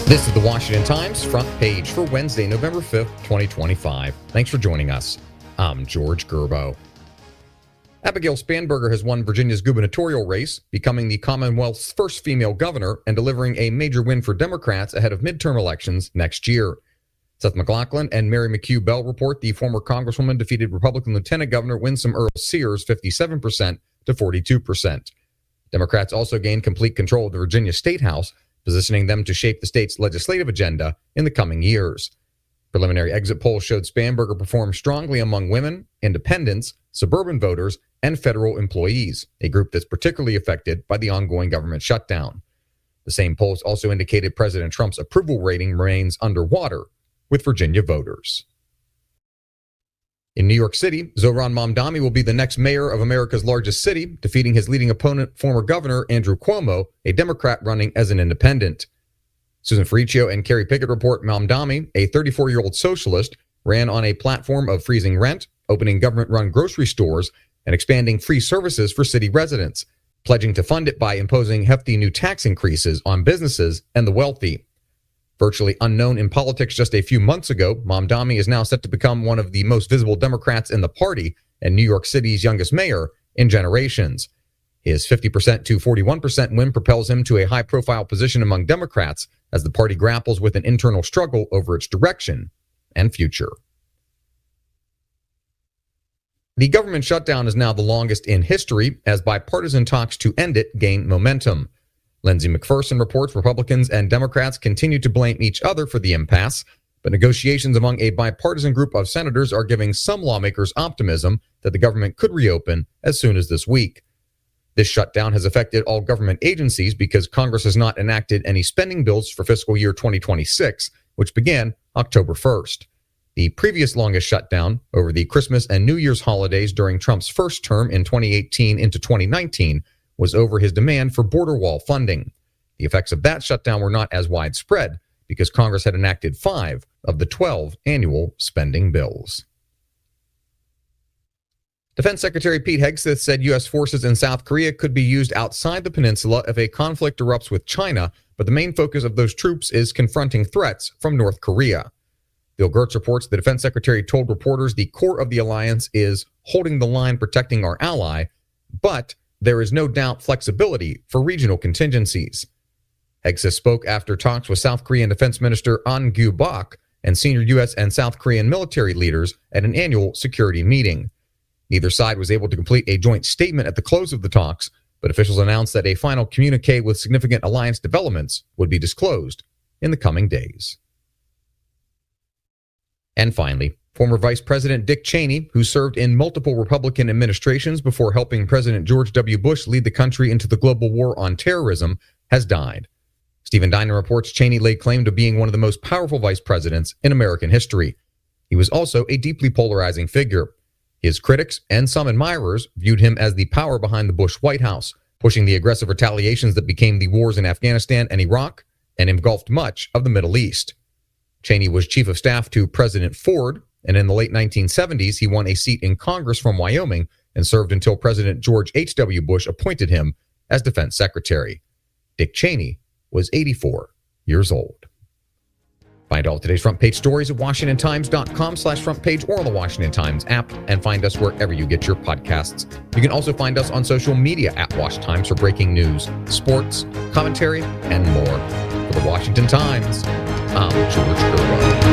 This is the Washington Times front page for Wednesday, November 5th, 2025. Thanks for joining us. I'm George Gerbo. Abigail Spanberger has won Virginia's gubernatorial race, becoming the Commonwealth's first female governor and delivering a major win for Democrats ahead of midterm elections next year. Seth MacLachlan and Mary McHugh Bell report the former Congresswoman defeated Republican Lieutenant Governor Winsome Earl Sears 57% to 42%. Democrats also gained complete control of the Virginia State House, positioning them to shape the state's legislative agenda in the coming years. Preliminary exit polls showed Spanberger performed strongly among women, independents, suburban voters, and federal employees, a group that's particularly affected by the ongoing government shutdown. The same polls also indicated President Trump's approval rating remains underwater with Virginia voters. In New York City, Zohran Mamdani will be the next mayor of America's largest city, defeating his leading opponent, former Governor Andrew Cuomo, a Democrat running as an independent. Susan Ferricchio and Kerry Pickett report Mamdani, a 34-year-old socialist, ran on a platform of freezing rent, opening government-run grocery stores, and expanding free services for city residents, pledging to fund it by imposing hefty new tax increases on businesses and the wealthy. Virtually unknown in politics just a few months ago, Mamdani is now set to become one of the most visible Democrats in the party and New York City's youngest mayor in generations. His 50% to 41% win propels him to a high-profile position among Democrats as the party grapples with an internal struggle over its direction and future. The government shutdown is now the longest in history as bipartisan talks to end it gain momentum. Lindsay McPherson reports Republicans and Democrats continue to blame each other for the impasse, but negotiations among a bipartisan group of senators are giving some lawmakers optimism that the government could reopen as soon as this week. This shutdown has affected all government agencies because Congress has not enacted any spending bills for fiscal year 2026, which began October 1st. The previous longest shutdown, over the Christmas and New Year's holidays during Trump's first term in 2018 into 2019, was over his demand for border wall funding. The effects of that shutdown were not as widespread because Congress had enacted 5 of the 12 annual spending bills. Defense Secretary Pete Hegseth said U.S. forces in South Korea could be used outside the peninsula if a conflict erupts with China, but the main focus of those troops is confronting threats from North Korea. Bill Gertz reports the Defense Secretary told reporters the core of the alliance is holding the line protecting our ally, but there is no doubt flexibility for regional contingencies. Hegseth spoke after talks with South Korean Defense Minister An Gyu-bak and senior U.S. and South Korean military leaders at an annual security meeting. Neither side was able to complete a joint statement at the close of the talks, but officials announced that a final communique with significant alliance developments would be disclosed in the coming days. And finally, former Vice President Dick Cheney, who served in multiple Republican administrations before helping President George W. Bush lead the country into the global war on terrorism, has died. Stephen Dinan reports Cheney laid claim to being one of the most powerful vice presidents in American history. He was also a deeply polarizing figure. His critics and some admirers viewed him as the power behind the Bush White House, pushing the aggressive retaliations that became the wars in Afghanistan and Iraq and engulfed much of the Middle East. Cheney was chief of staff to President Ford, and in the late 1970s, he won a seat in Congress from Wyoming and served until President George H.W. Bush appointed him as defense secretary. Dick Cheney was 84 years old. Find all today's front page stories at WashingtonTimes.com/front page or on the Washington Times app, and find us wherever you get your podcasts. You can also find us on social media at Wash Times for breaking news, sports, commentary, and more. For the Washington Times, I'm George Gerbo.